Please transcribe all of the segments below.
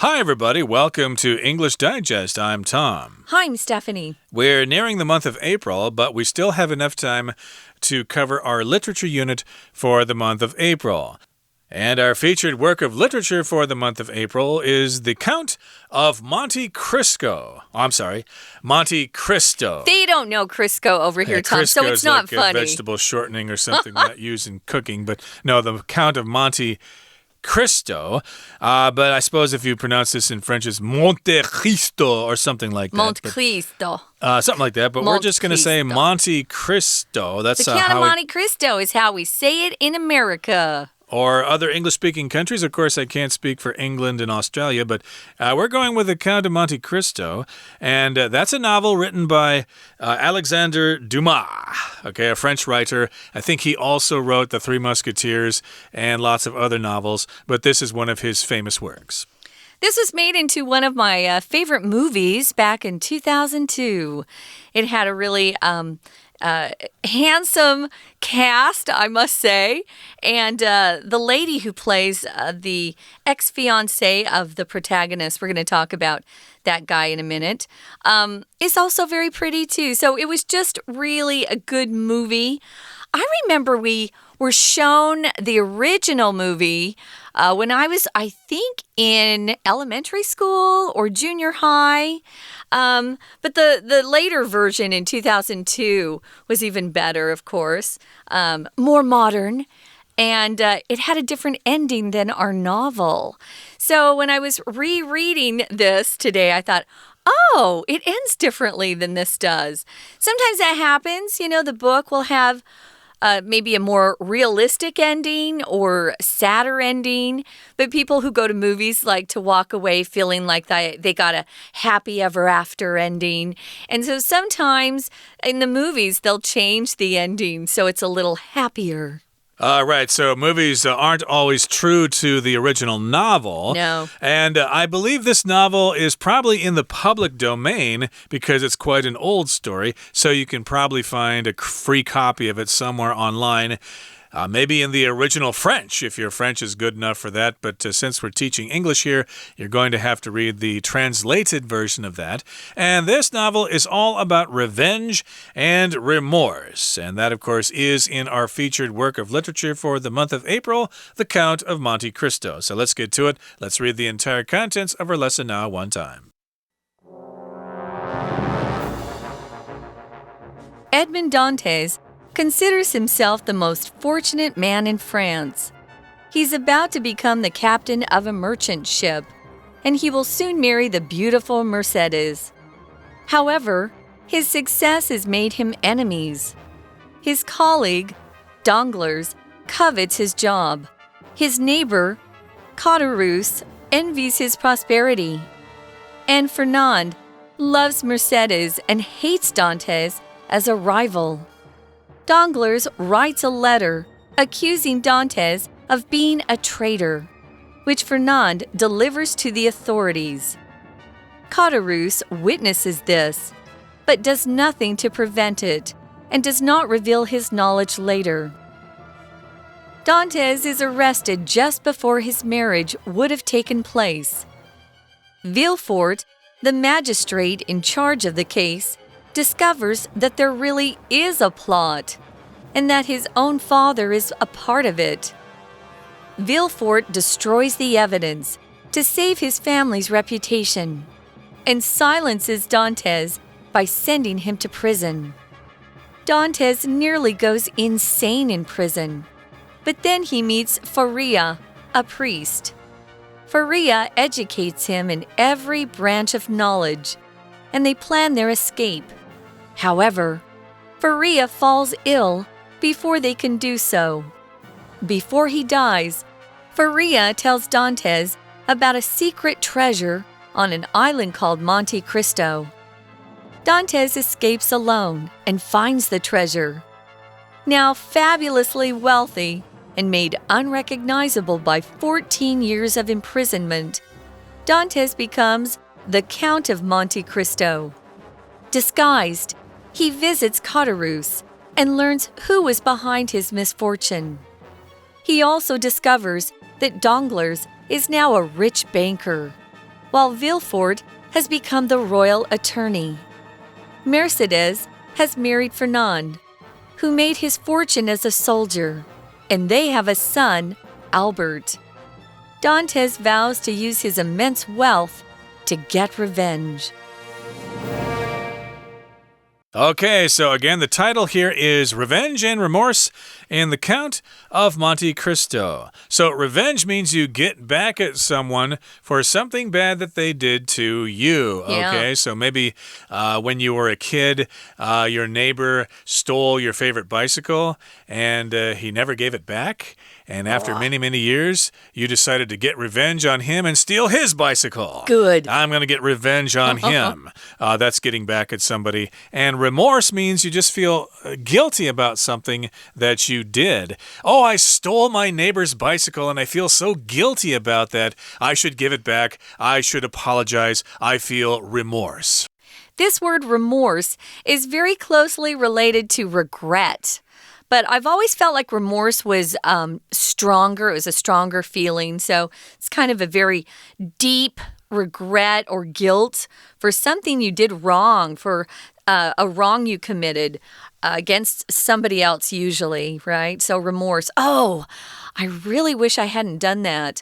Hi, everybody. Welcome to English Digest. I'm Tom. Hi, I'm Stephanie. We're nearing the month of April, but we still have enough time to cover our literature unit for the month of April. And our featured work of literature for the month of April is The Count of Monte Cristo. Oh, I'm sorry, Monte Cristo. They don't know Crisco over here, Tom, Crisco so it's not like funny. A vegetable shortening or something not used in cooking. But no, The Count of Monte Cristo, but I suppose if you pronounce this in French, it's Monte Cristo or something like that. Monte Cristo. Something like that, but we're just going to say Monte Cristo. That's the Count of Monte Cristo is how we say it in America. Or other English-speaking countries. Of course, I can't speak for England and Australia, but we're going with The Count of Monte Cristo, and that's a novel written by Alexandre Dumas, okay, a French writer. I think he also wrote The Three Musketeers and lots of other novels, but this is one of his famous works. This was made into one of my favorite movies back in 2002. It had a really handsome cast, I must say, and the lady who plays the ex-fiancé of the protagonist, we're going to talk about that guy in a minute, is also very pretty too. So it was just really a good movie. I remember we were shown the original movie when I was, I think, in elementary school or junior high. But the later version in 2002 was even better, of course, more modern. And it had a different ending than our novel. So when I was rereading this today, I thought, oh, it ends differently than this does. Sometimes that happens. You know, the book will have maybe a more realistic ending or sadder ending. But people who go to movies like to walk away feeling like they got a happy ever after ending. And so sometimes in the movies, they'll change the ending so it's a little happier. Right, so movies aren't always true to the original novel. No. And I believe this novel is probably in the public domain because it's quite an old story, so you can probably find a free copy of it somewhere online. Maybe in the original French, if your French is good enough for that. But since we're teaching English here, you're going to have to read the translated version of that. And this novel is all about revenge and remorse. And that, of course, is in our featured work of literature for the month of April, The Count of Monte Cristo. So let's get to it. Let's read the entire contents of our lesson now one time. Edmond Dantes considers himself the most fortunate man in France. He's about to become the captain of a merchant ship, and he will soon marry the beautiful Mercedes. However, his success has made him enemies. His colleague, Danglars, covets his job. His neighbor, Caderousse, envies his prosperity. And Fernand loves Mercedes and hates Dantes as a rival. Danglars writes a letter accusing Dantes of being a traitor, which Fernand delivers to the authorities. Caderousse witnesses this, but does nothing to prevent it and does not reveal his knowledge later. Dantes is arrested just before his marriage would have taken place. Villefort, the magistrate in charge of the case, discovers that there really is a plot and that his own father is a part of it. Villefort destroys the evidence to save his family's reputation and silences Dantes by sending him to prison. Dantes nearly goes insane in prison, but then he meets Faria, a priest. Faria educates him in every branch of knowledge, and they plan their escape. However, Faria falls ill before they can do so. Before he dies, Faria tells Dantes about a secret treasure on an island called Monte Cristo. Dantes escapes alone and finds the treasure. Now fabulously wealthy and made unrecognizable by 14 years of imprisonment, Dantes becomes the Count of Monte Cristo. Disguised, he visits Caderousse and learns who was behind his misfortune. He also discovers that Danglars is now a rich banker. while Villefort has become the royal attorney. Mercedes has married Fernand, who made his fortune as a soldier, and they have a son, Albert. Dantes vows to use his immense wealth to get revenge. Okay, so again, the title here is Revenge and Remorse in the Count of Monte Cristo. So revenge means you get back at someone for something bad that they did to you. Yeah. Okay, so maybe when you were a kid, your neighbor stole your favorite bicycle and he never gave it back. And after many, many years, you decided to get revenge on him and steal his bicycle. Good. I'm going to get revenge on him. That's getting back at somebody. And remorse means you just feel guilty about something that you did. Oh, I stole my neighbor's bicycle and I feel so guilty about that. I should give it back. I should apologize. I feel remorse. This word remorse is very closely related to regret. But I've always felt like remorse was stronger. It was a stronger feeling. So it's kind of a very deep regret or guilt for something you did wrong, for a wrong you committed against somebody else usually, right? So remorse. Oh, I really wish I hadn't done that.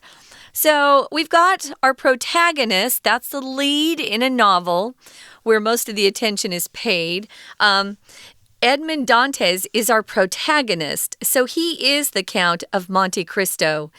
So we've got our protagonist. That's the lead in a novel where most of the attention is paid. Edmond Dantes is our protagonist, so he is the Count of Monte Cristo.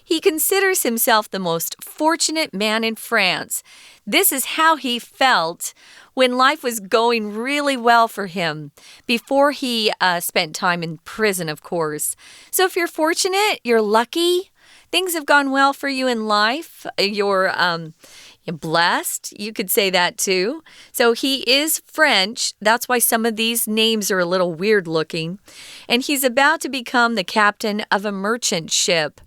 He considers himself the most fortunate man in France. This is how he felt when life was going really well for him, before he spent time in prison, of course. So if you're fortunate, you're lucky, things have gone well for you in life, you're blessed, you could say that too. So he is French. That's why some of these names are a little weird looking. And he's about to become the captain of a merchant ship.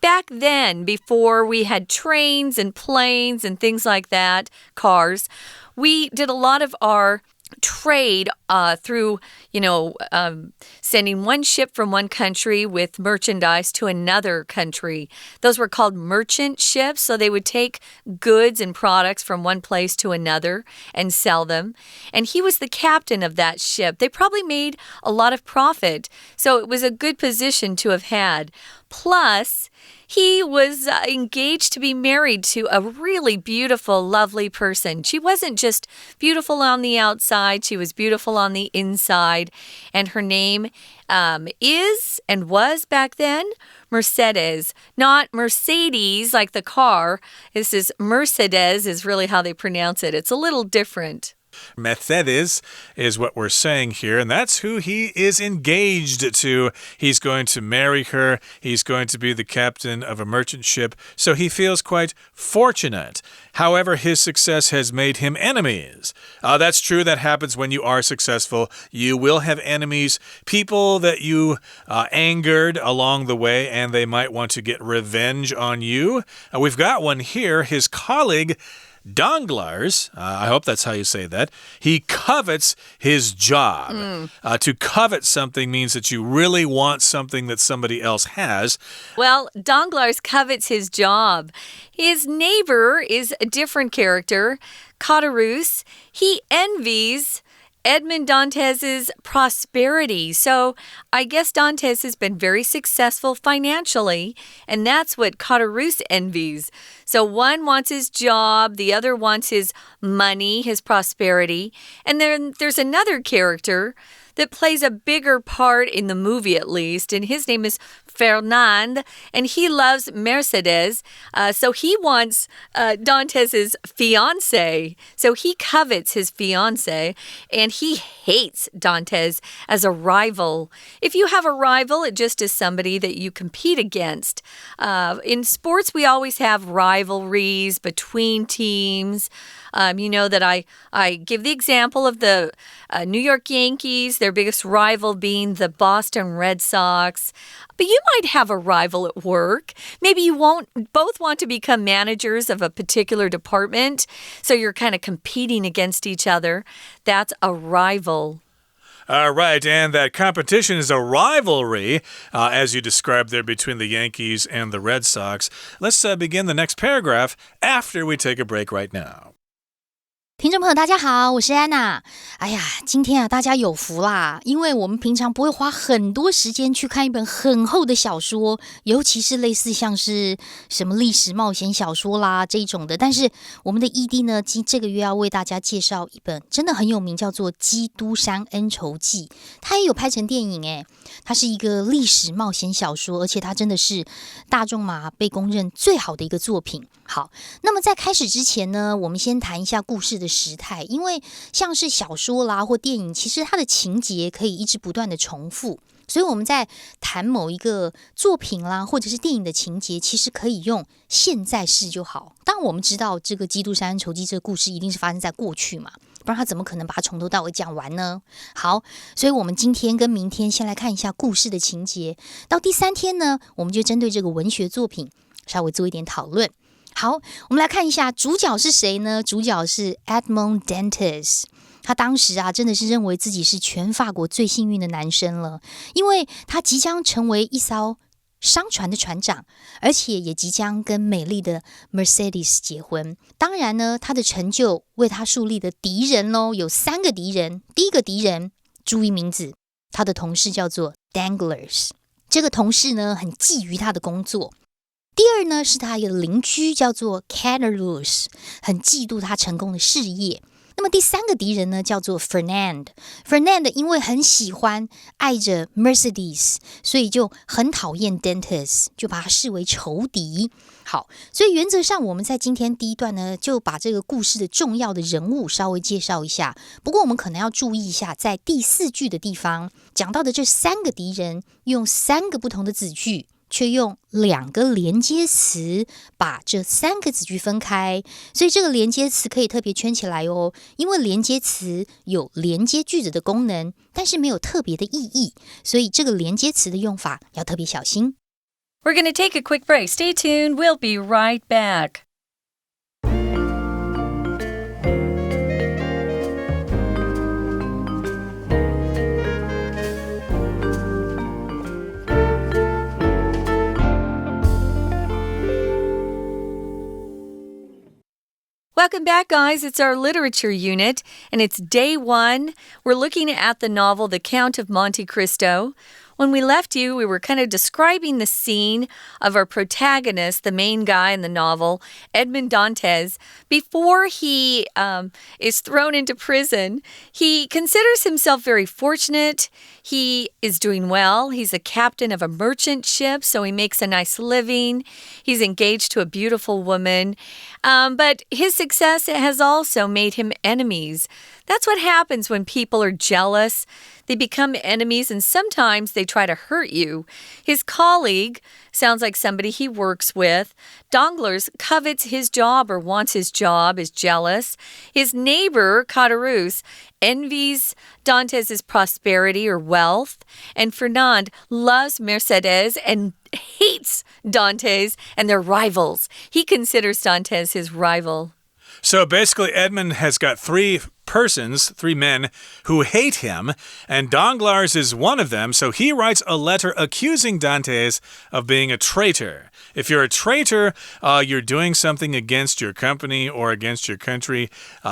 Back then, before we had trains and planes and things like that, cars, we did a lot of our trade through, sending one ship from one country with merchandise to another country. Those were called merchant ships, so they would take goods and products from one place to another and sell them. And he was the captain of that ship. They probably made a lot of profit, so it was a good position to have had. Plus, he was engaged to be married to a really beautiful, lovely person. She wasn't just beautiful on the outside, she was beautiful on the inside. And her name is and was back then Mercedes, not Mercedes like the car. This is Mercedes is really how they pronounce it. It's a little different. Mercedes is what we're saying here, and that's who he is engaged to. He's going to marry her. He's going to be the captain of a merchant ship, so he feels quite fortunate. However, his success has made him enemies. That's true. That happens when you are successful. You will have enemies, people that you angered along the way, and they might want to get revenge on you. We've got one here. His colleague Danglars, I hope that's how you say that, he covets his job. To covet something means that you really want something that somebody else has. Well, Danglars covets his job. His neighbor is a different character, Caderousse. He envies Edmond Dantes's prosperity. So I guess Dantes has been very successful financially, and that's what Caderousse envies. So one wants his job, the other wants his money, his prosperity. And then there's another character that plays a bigger part in the movie, at least, and his name is Fernand, and he loves Mercedes, so he wants Dantes's fiancée, so he covets his fiancée, and he hates Dantes as a rival. If you have a rival, it just is somebody that you compete against. In sports, we always have rivalries between teams. You know that I give the example of the New York Yankees, their biggest rival being the Boston Red Sox. But you might have a rival at work. Maybe you won't both want to become managers of a particular department, so you're kind of competing against each other. That's a rival. Right, and that competition is a rivalry, as you described there, between the Yankees and the Red Sox. Let's begin the next paragraph after we take a break right now. 听众朋友大家好，我是安娜。哎呀，今天大家有福啦，因为我们平常不会花很多时间去看一本很厚的小说，尤其是类似像是什么历史冒险小说啦这一种的。但是我们的 ED 呢，这个月要为大家介绍一本真的很有名，叫做《基督山恩仇记》，它也有拍成电影诶。它是一个历史冒险小说，而且它真的是大众嘛被公认最好的一个作品。好，那么在开始之前呢，我们先谈一下故事的时态，因为像是小说啦或电影，其实它的情节可以一直不断的重复，所以我们在谈某一个作品啦或者是电影的情节，其实可以用现在式就好。当然我们知道这个《基督山恩仇记》这个故事一定是发生在过去嘛，不然他怎么可能把它从头到尾讲完呢？好，所以我们今天跟明天先来看一下故事的情节，到第3天呢，我们就针对这个文学作品稍微做一点讨论。好，我们来看一下主角是谁呢？主角是 Edmond Dantes。他当时真的是认为自己是全法国最幸运的男生了，因为他即将成为一艘商船的船长，而且也即将跟美丽的 Mercedes 结婚。当然呢，他的成就为他树立的敌人有3个敌人。第一个敌人，注意名字，他的同事叫做 Danglars。这个同事呢，很觊觎他的工作。第二呢，是他一个邻居叫做 Caterus， 很嫉妒他成功的事业。那么第3个敌人呢，叫做 Fernand 因为很喜欢爱着 Mercedes， 所以就很讨厌 Dantes， 就把他视为仇敌。好，所以原则上我们在今天第一段呢，就把这个故事的重要的人物稍微介绍一下。不过我们可能要注意一下，在第4句的地方讲到的这3个敌人，用3个不同的子句，却用2个连接词把这3个子句分开，所以这个连接词可以特别圈起来哦，因为连接词有连接句子的功能，但是没有特别的意义，所以这个连接词的用法要特别小心。We're going to take a quick break. Stay tuned. We'll be right back. Welcome back, guys. It's our literature unit, and it's day 1. We're looking at the novel The Count of Monte Cristo. When we left you, we were kind of describing the scene of our protagonist, the main guy in the novel, Edmond Dantes. Before he is thrown into prison, he considers himself very fortunate. He is doing well. He's a captain of a merchant ship, so he makes a nice living. He's engaged to a beautiful woman. But his success has also made him enemies. That's what happens when people are jealous. They become enemies, and sometimes they try to hurt you. His colleague sounds like somebody he works with. Danglars covets his job or wants his job, is jealous. His neighbor, Caterus, envies Dantes' prosperity or wealth. And Fernand loves Mercedes and hates Dantes, and they're rivals. He considers Dantes his rival. So basically, Edmond has got 3 men who hate him, and Danglars is one of them, so he writes a letter accusing Dantes of being a traitor. If you're a traitor, you're doing something against your company or against your country.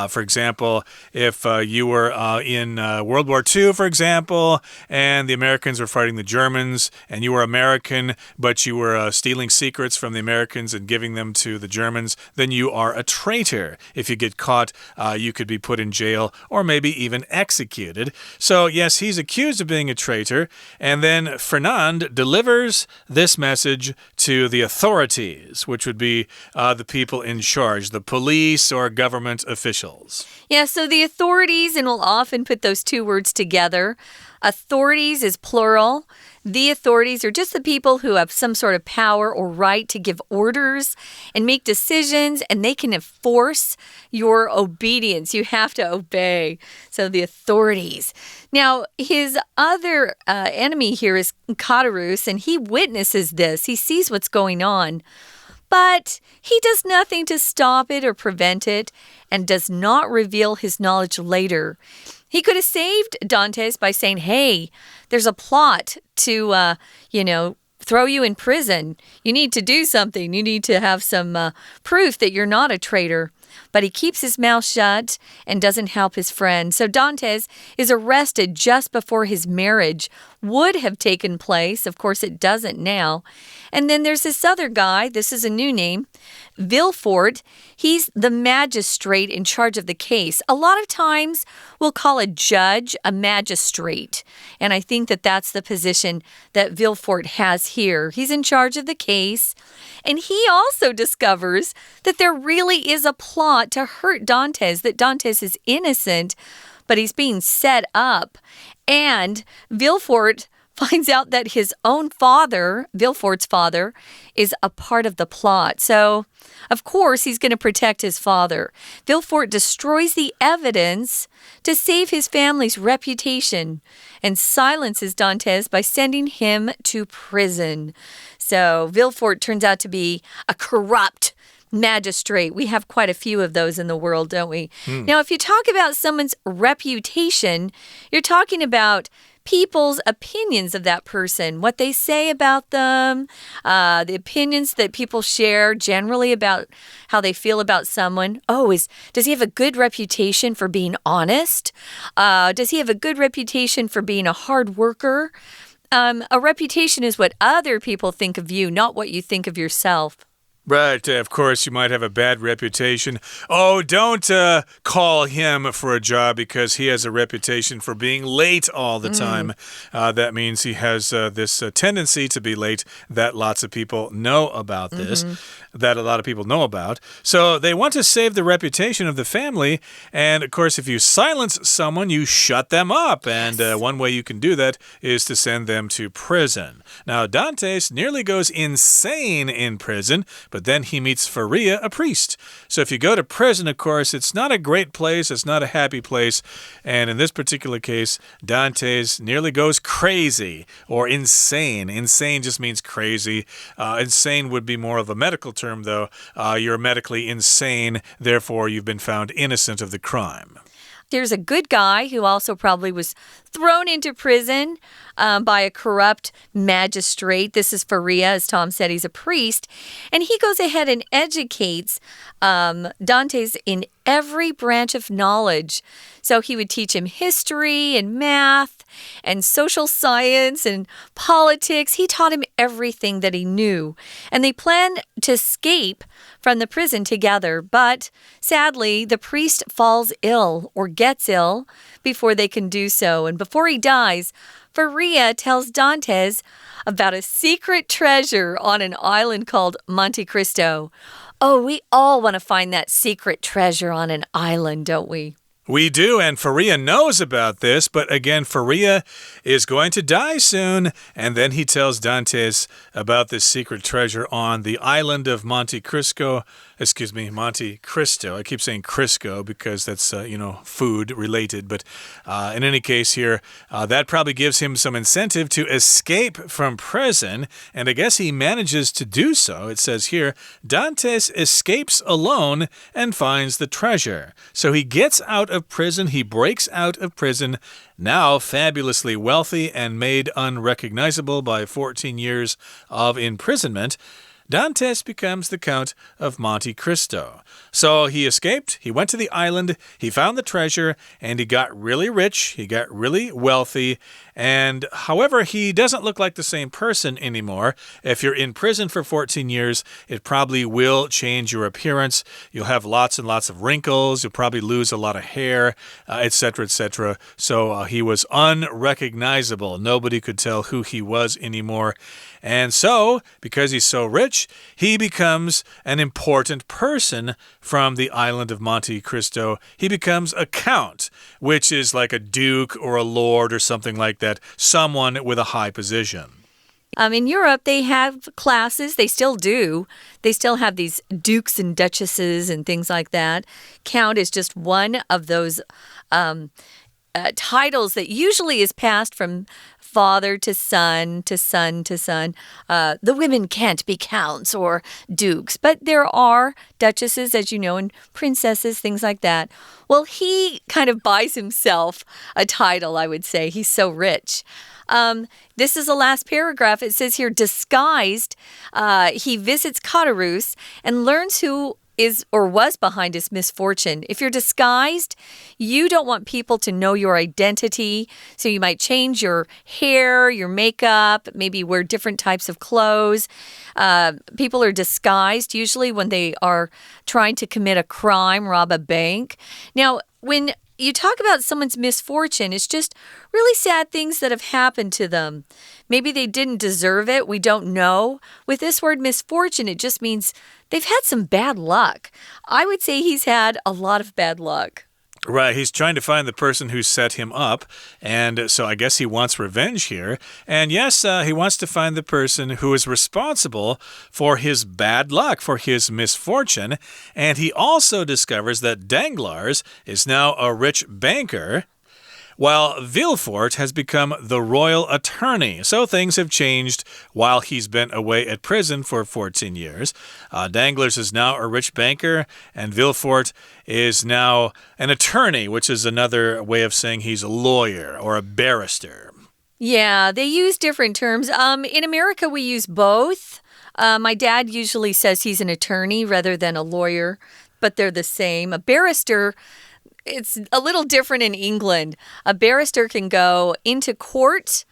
For example, if you were in World War II, for example, and the Americans were fighting the Germans, and you were American, but you were stealing secrets from the Americans and giving them to the Germans, then you are a traitor. If you get caught, you could be put in jail or maybe even executed. So yes, he's accused of being a traitor, and then Fernand delivers this message to the authorities, which would be the people in charge, the police or government officials. Yeah, so the authorities, and we'll often put those 2 words together. Authorities is plural. The authorities are just the people who have some sort of power or right to give orders and make decisions, and they can enforce your obedience. You have to obey. So the authorities. Now, his other enemy here is Caterus, and he witnesses this. He sees what's going on. But he does nothing to stop it or prevent it, and does not reveal his knowledge later. He could have saved Dantes by saying, hey, there's a plot to, throw you in prison. You need to do something. You need to have some proof that you're not a traitor. But he keeps his mouth shut and doesn't help his friend. So Dantes is arrested just before his marriage would have taken place. Of course, it doesn't now. And then there's this other guy. This is a new name, Villefort. He's the magistrate in charge of the case. A lot of times we'll call a judge a magistrate. And I think that that's the position that Villefort has here. He's in charge of the case. And he also discovers that there really is a plot to hurt Dantes, that Dantes is innocent, but he's being set up. And Villefort finds out that his own father, Villefort's father, is a part of the plot. So, of course, he's going to protect his father. Villefort destroys the evidence to save his family's reputation and silences Dantes by sending him to prison. So, Villefort turns out to be a corrupt magistrate. We have quite a few of those in the world, don't we? Now, if you talk about someone's reputation, you're talking about people's opinions of that person, what they say about them, the opinions that people share generally about how they feel about someone. Does he have a good reputation for being honest? Does he have a good reputation for being a hard worker? A reputation is what other people think of you, not what you think of yourself. Right, of course, you might have a bad reputation. Oh, don't call him for a job because he has a reputation for being late all the time. That means he has this tendency to be late that lots of people know about this, that a lot of people know about. So they want to save the reputation of the family. And, of course, if you silence someone, you shut them up. And one way you can do that is to send them to prison. Now, Dantes nearly goes insane in prison, but then he meets Faria, a priest. So if you go to prison, of course, it's not a great place. It's not a happy place. And in this particular case, Dantes nearly goes crazy or insane. Insane just means crazy. Insane would be more of a medical term, though. You're medically insane. Therefore, you've been found innocent of the crime. There's a good guy who also probably was thrown into prison by a corrupt magistrate. This is Faria, as Tom said, he's a priest. And he goes ahead and educates Dantes in every branch of knowledge. So he would teach him history and math and social science and politics. He taught him everything that he knew. And they planned to escape from the prison together. But sadly, the priest falls ill or gets ill before they can do so. And before he dies, Faria tells Dantes about a secret treasure on an island called Monte Cristo. Oh, we all want to find that secret treasure on an island, don't we? We do, and Faria knows about this, but again, Faria is going to die soon, and then he tells Dantes about this secret treasure on the island of Monte Cristo. Monte Cristo. I keep saying Crisco because that's, food related. But in any case here, that probably gives him some incentive to escape from prison. And I guess he manages to do so. It says here, Dantes escapes alone and finds the treasure. So he gets out of prison. He breaks out of prison, now fabulously wealthy and made unrecognizable by 14 years of imprisonment. Dantes becomes the Count of Monte Cristo. So he escaped, he went to the island, he found the treasure, and he got really rich, he got really wealthy. And however, he doesn't look like the same person anymore. If you're in prison for 14 years, it probably will change your appearance. You'll have lots and lots of wrinkles, you'll probably lose a lot of hair, etc., etc. So he was unrecognizable. Nobody could tell who he was anymore. And so, because he's so rich, he becomes an important person from the island of Monte Cristo. He becomes a count, which is like a duke or a lord or something like that, someone with a high position. In Europe, they have classes. They still do. They still have these dukes and duchesses and things like that. Count is just one of those titles that usually is passed from father to son to son to son. The women can't be counts or dukes, but there are duchesses, as you know, and princesses, things like that. Well, he kind of buys himself a title, I would say. He's so rich. This is the last paragraph. It says here, disguised, he visits Katarus and learns who is or was behind his misfortune. If you're disguised, you don't want people to know your identity. So you might change your hair, your makeup, maybe wear different types of clothes. People are disguised usually when they are trying to commit a crime, rob a bank. Now, when you talk about someone's misfortune, it's just really sad things that have happened to them. Maybe they didn't deserve it. We don't know. With this word misfortune, it just means they've had some bad luck. I would say he's had a lot of bad luck. Right, he's trying to find the person who set him up, and so I guess he wants revenge here. And yes, he wants to find the person who is responsible for his bad luck, for his misfortune. And he also discovers that Danglars is now a rich banker, while Villefort has become the royal attorney. So things have changed while he's been away at prison for 14 years. Danglars is now a rich banker, and Villefort is now an attorney, which is another way of saying he's a lawyer or a barrister. Yeah, they use different terms. In America, we use both. My dad usually says he's an attorney rather than a lawyer, but they're the same. A barrister, it's a little different in England. A barrister can go into court,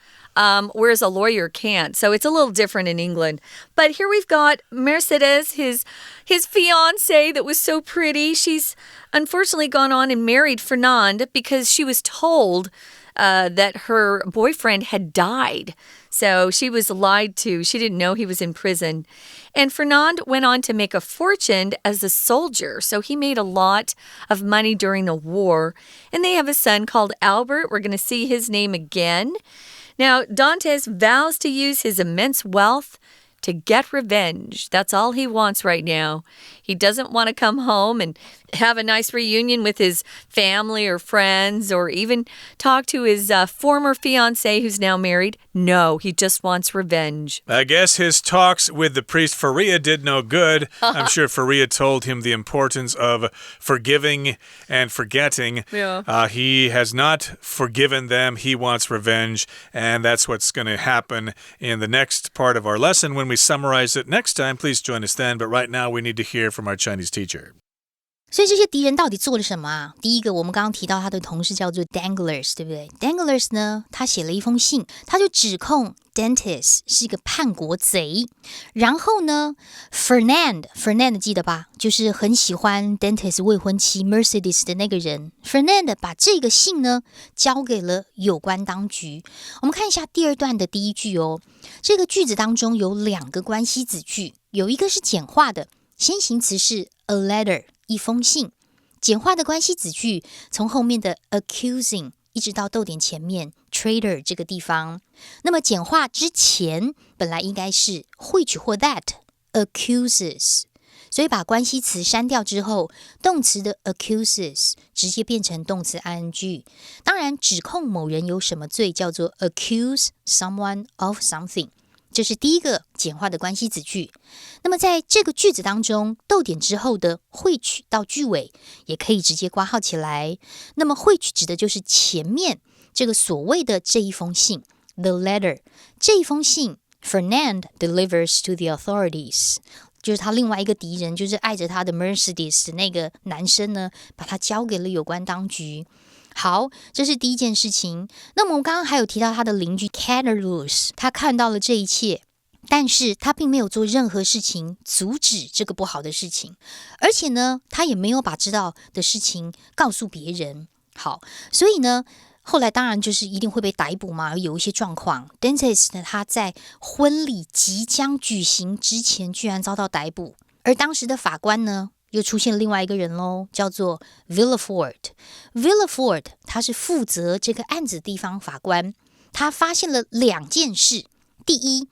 whereas a lawyer can't. So it's a little different in England. But here we've got Mercedes, his fiancée that was so pretty. She's unfortunately gone on and married Fernand because she was told that her boyfriend had died. So she was lied to. She didn't know he was in prison. And Fernand went on to make a fortune as a soldier. So he made a lot of money during the war. And they have a son called Albert. We're going to see his name again. Now, Dantes vows to use his immense wealth to get revenge. That's all he wants right now. He doesn't want to come home and have a nice reunion with his family or friends or even talk to his former fiancée who's now married. No, he just wants revenge. I guess his talks with the priest Faria did no good. I'm sure Faria told him the importance of forgiving and forgetting. Yeah. He has not forgiven them. He wants revenge, and that's what's going to happen in the next part of our lesson. When we summarize it next time, please join us then. But right now, we need to hear from our Chinese teacher. 所以这些敌人到底做了什么啊？第一个，我们刚刚提到他的同事叫做 Danglars， 对不对？ Danglars 呢，他写了一封信，他就指控 Dantes 是一个叛国贼。然后呢 Fernand 记得吧？就是很喜欢 Dantes 未婚妻 Mercedes 的那个人。Fernand 把这个信呢交给了有关当局。我们看一下第二段的第一句哦。这个句子当中有两个关系子句，有一个是简化的，先行词是 a letter。一封信，简化的关系子句从后面的 accusing 一直到逗点前面 traitor 这个地方。那么简化之前本来应该是 which 或 that accuses， 所以把关系词删掉之后，动词的 accuses 直接变成动词 ing。当然，指控某人有什么罪叫做 accuse someone of something。这是第一个简化的关系子句。那么在这个句子当中，逗点之后的 which 到句尾也可以直接括号起来。那么 which 指的就是前面这个所谓的这一封信 the letter， 这一封信 Fernand delivers to the authorities， 就是他另外一个敌人，就是爱着他的 Mercedes 的那个男生呢，把他交给了有关当局。好，这是第一件事情。那么我们刚刚还有提到他的邻居 Caterus， 他看到了这一切，但是他并没有做任何事情阻止这个不好的事情，而且呢，他也没有把知道的事情告诉别人。好，所以呢，后来当然就是一定会被逮捕嘛，有一些状况。Dantes 呢，他在婚礼即将举行之前，居然遭到逮捕，而当时的法官呢，又出现另外一个人咯，叫做 Villefort。Villefort 他是负责这个案子的地方法官，他发现了两件事。第一，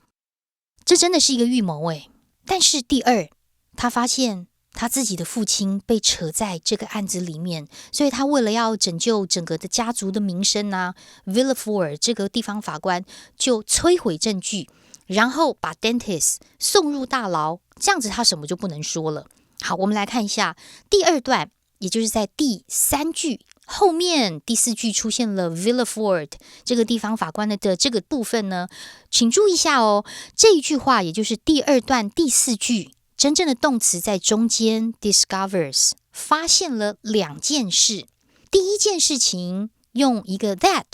这真的是一个预谋诶，但是第二，他发现他自己的父亲被扯在这个案子里面，所以他为了要拯救整个的家族的名声啊 Villefort 这个地方法官就摧毁证据，然后把 Dentist 送入大牢，这样子他什么就不能说了。好，我们来看一下第二段，也就是在第3句后面第4句出现了 Villefort 这个地方法官的这个部分呢，请注意一下哦，这一句话也就是第2段第4句，真正的动词在中间 discovers 发现了2件事。第一件事情用一个 that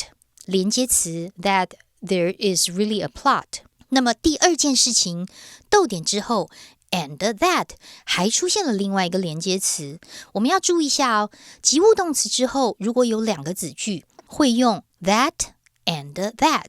连接词 that there is really a plot， 那么第2件事情逗点之后And that 还出现了另外一个连接词，我们要注意一下哦。及物动词之后，如果有2个子句，会用 that and that。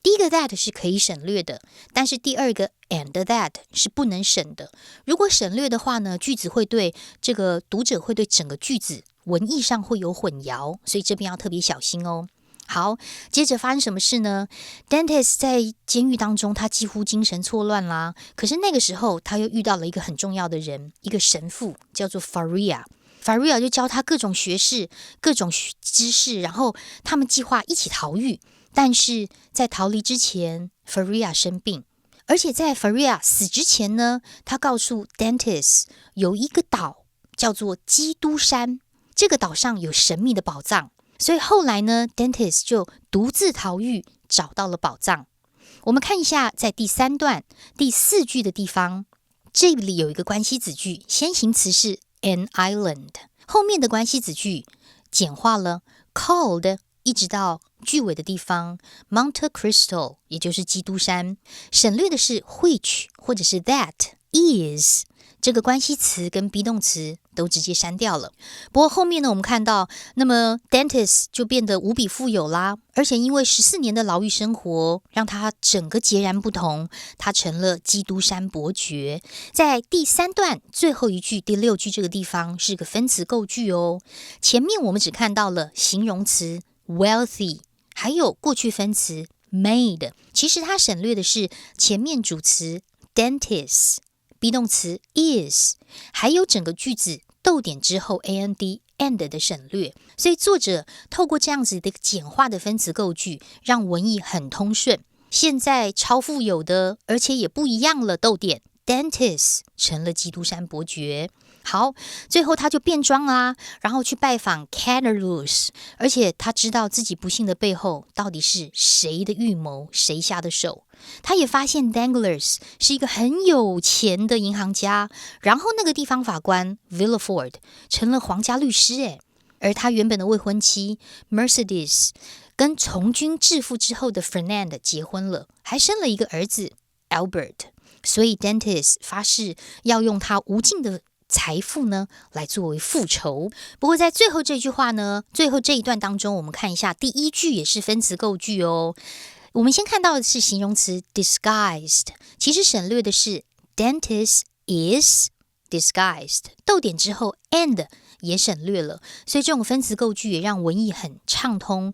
第一个 that 是可以省略的，但是第2个 and that 是不能省的。如果省略的话呢，句子会对这个读者会对整个句子文意上会有混淆，所以这边要特别小心哦。好，接着发生什么事呢？ Dentist 在监狱当中，他几乎精神错乱啦。可是那个时候，他又遇到了一个很重要的人，一个神父，叫做 Faria。Faria 就教他各种学识、各种知识，然后他们计划一起逃狱。但是在逃离之前 ，Faria 生病，而且在 Faria 死之前呢，他告诉 Dentist 有一个岛叫做基督山，这个岛上有神秘的宝藏。所以后来呢 Dentist 就独自逃狱，找到了宝藏。我们看一下在第3段第4句的地方，这里有一个关系子句，先行词是 an island， 后面的关系子句简化了 called， 一直到句尾的地方 Monte Cristo， 也就是基督山，省略的是 which 或者是 that is，这个关系词跟 be 动词都直接删掉了。不过后面呢，我们看到，那么 Dentist 就变得无比富有啦，而且因为14年的牢狱生活，让他整个截然不同，他成了基督山伯爵。在第3段最后一句第6句这个地方是个分词构句哦。前面我们只看到了形容词 wealthy， 还有过去分词 made， 其实它省略的是前面主词 Dentist。be 动词 is， 还有整个句子逗点之后 and 的省略，所以作者透过这样子的简化的分词构句，让文意很通顺。现在超富有的，而且也不一样了，逗点 Dentist 成了基督山伯爵。好，最后他就变装啦，然后去拜访 Catalus， 而且他知道自己不幸的背后到底是谁的预谋，谁下的手。他也发现 Danglars 是一个很有钱的银行家，然后那个地方法官 Villefort 成了皇家律师，而他原本的未婚妻 Mercedes 跟从军致富之后的 Fernand 结婚了，还生了一个儿子 Albert， 所以 Dentist 发誓要用他无尽的财富呢来作为复仇。不过在最后这句话呢，最后这一段当中，我们看一下第1句也是分词构句哦。我们先看到的是形容词 disguised， 其实省略的是 Dentist is disguised， 逗点之后 and 也省略了，所以这种分词构句也让文意很畅通。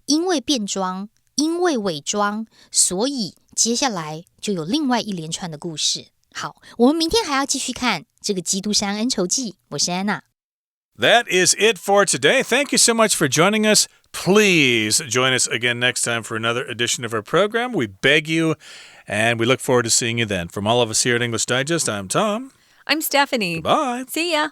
因为变装，因为伪装，所以接下来就有另外一连串的故事。好，我们明天还要继续看这个基督山恩仇记。我是安娜。That is it for today. Thank you so much for joining us. Please join us again next time for another edition of our program. We beg you, and we look forward to seeing you then. From all of us here at English Digest, I'm Tom. I'm Stephanie. Goodbye. See ya.